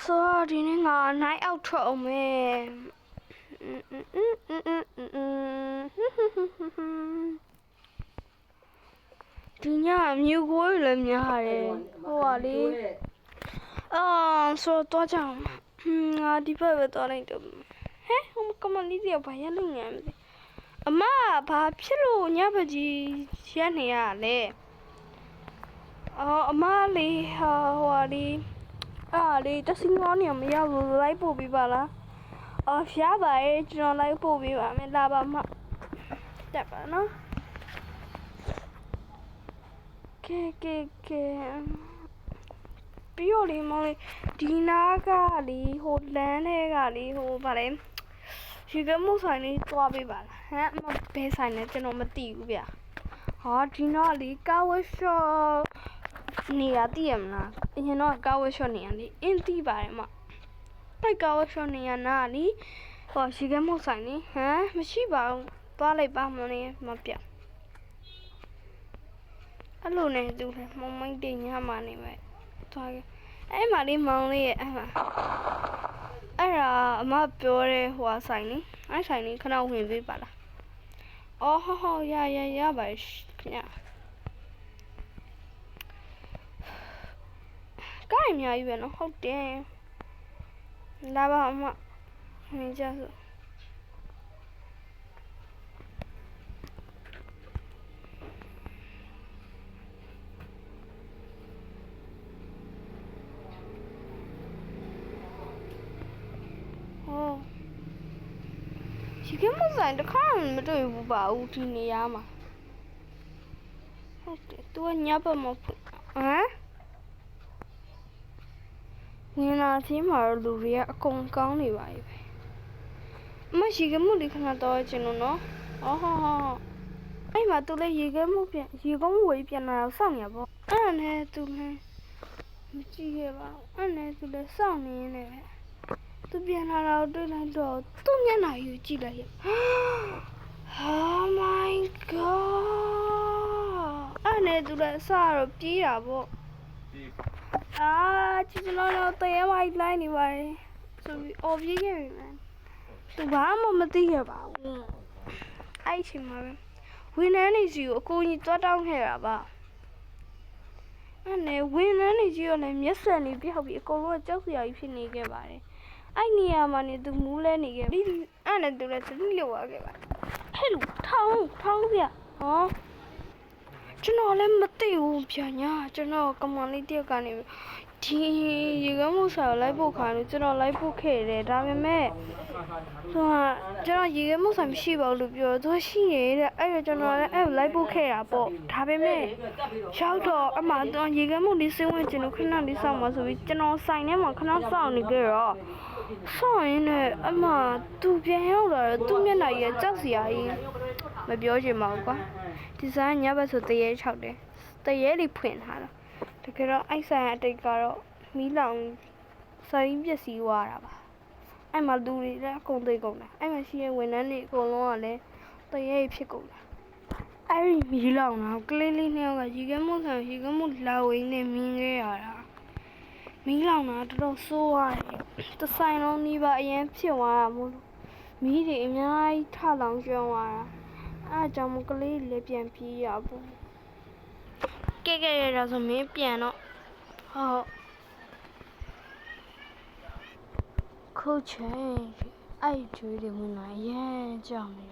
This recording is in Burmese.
ဆိုတော့ဒီနေ့ငါနိုင်အောက်ထွက်အောင်မယ်ဒီညမြို့ကိုလည်းများတယ်ဟိုပါလေဆိုတော့ကြအောင်ငါဒီဘက်ပဲသွားလိုက်တော့ဟဲ့ဟိုကမလေးတွေကဘာရလို့ငမ်းမသိအမဘာဖြစ်လို့ညဘကြီးရက်နေရလဲအမလေးဟိုပါလေလေတစင်းကောင်းနေမရဘူးလိုက်ပို့ပေးပါလားရပါရဲ့ကျွန်တော်လိုက်ပို့ပေးပါမယ်လာပါမတက်ပါနော်ကဲပြီးတော့လေမောင်လေးဒီနာကလေဟိုလမ်းထဲကလေဟိုဗါလဲရေကမှုဆိုင်လေးသွားပေးပါလားဟမ်အမဘယ်ဆိုင်လဲကျွန်တော်မသိဘူးဗျဟာဒီနာလေကာဝတ်ရှော့နေရတည်ရမလားအရင်တော့ကာဝတ်ရှော့နေရလေအင်းသိပါတယ်မအဲ့ကာဝတ်ရှော့နေရနာလေဟောရေကမှုဆိုင်လေဟမ်မရှိပါဘူးသွားလိုက်ပါမလို့မပြအဲ့လိုနဲ့သူလည်းမုံမိတ်တင်ညမှနေပဲသွားခဲ့အဲ့မှာလေးမောင်လေးရဲ့အဲ့ဒါအမပြောတဲ့ဟိုဆိုင်လေအဲ့ဆိုင်လေးခဏဝင်ပေးပါလားဟုတ်ရပါခင်ဗျကိုင်းအများကြီးပဲနော်ဟုတ်တယ်လာပါအမဝင်ကြစို့ဒီကမှဆိုင်တခါမတွေ့ဘူးပါဦးဒီနေရာမှာဟုတ်တယ်သူကညဘက်မှာဟမ်ဝင်လာချင်းမှာလူတွေကအကုန်ကောင်းနေပါပြီပဲမရှိကမှုလေးခဏတော့ကျင်လို့နော်ဟုတ်အဲ့မှာသူလည်းရေကမှုဝေးပြန်လာတော့စောင့်ရပေါ့အဲ့နဲ့သူလည်းမကြည့်ရပါဘူးအဲ့နဲ့သူလည်းစောင့်နေနေပဲသူပြန်လာတော့တွေ့လိုက်တော့သူ့မျက်နှာယူကြည့်လိုက်ရOh my god အဲ့နဲ့သူလည်းအစတော့ပြေးတာပေါ့ကြည့်တော့တရေမိုက်လိုက်နေပါတယ်ဆိုပြီးပြေးခဲ့ပြီmanသူဘာမှမသိရပါဘူးအဲ့ချိန်မှာပဲဝန်ထမ်းနေစီကိုအကူကြီးတွားတောင်းခဲ့တာပါအဲ့နဲ့ဝန်ထမ်းနေကြီးကလည်းမျက်စံနေပြောက်ပြီးအကုန်လုံးကြောက်စရာကြီးဖြစ်နေခဲ့ပါတယ်အဲ့နေရာမှာနေသူမူးလဲနေခဲ့ပြီအဲ့နဲ့သူလည်းသတိလျော့သွားခဲ့ပါဟဲ့လူထောင်းဗျကျွန်တော်လည်းမသိဘူးဗျာညာကျွန်တော်ကမန်လေးတယောက်ကနေဒီရေကမှုဆိုင်လိုက်ဖို့ခိုင်းလို့ကျွန်တော်လိုက်ဖို့ခဲ့တယ်ဒါပေမဲ့ကျွန်တော်ရေကမှုဆိုင်မရှိပါဘူးလို့ပြောသူရှိနေတဲ့အဲ့တော့ကျွန်တော်လည်းအဲ့လိုက်ဖို့ခဲ့တာပေါ့ဒါပေမဲ့ရောက်တော့အမှတော့ရေကမှုလေးစင်းဝင်ကျင်လို့ခဏလေးစောင့်ပါဆိုပြီးကျွန်တော်ဆိုင်ထဲမှာခဏစောင့်နေကြတော့စောင့်ရင်းနဲ့အမှသူပြန်ရောက်လာတော့သူ့မျက်နှာကြီးကြောက်စရာကြီးမပြောချင်ပါဘူးကွာဒီဇိုင်းညဘက်ဆိုတရေ6တယ်တရေလေးဖွင့်ထားတာတကယ်တော့အိုက်ဆိုင်အတိတ်ကတော့မီးလောင်စာရင်းပျက်စီးသွားတာပါအဲ့မှာလူတွေလည်းအကုန်သိကုန်တာအဲ့မှာရှိတဲ့ဝန်ထမ်းတွေအကုန်လုံးကလည်းတရေဖြစ်ကုန်တာအဲ့ဒီမီးလောင်တာကလေးလေးနှစ်ယောက်ကရေကမှုလာဝင်းနဲ့မင်းခဲ့ရတာမီးလောင်တာတော်တော်ဆိုးသွားတယ်တဆိုင်လုံးနီးပါအရင်ဖြစ်သွားတာမို့လို့မီးတွေအများကြီးထလောင်ကျွမ်းသွားတာအဲ့ကြောင့်မကလေးလည်းပြန်ပြေးရဘူးကဲရတော့ဆိုမင်းပြန်တော့ဟုတ်ခုချိန်အဲ့ကျွေးတွေဝင်လာရဲကြောင်နေ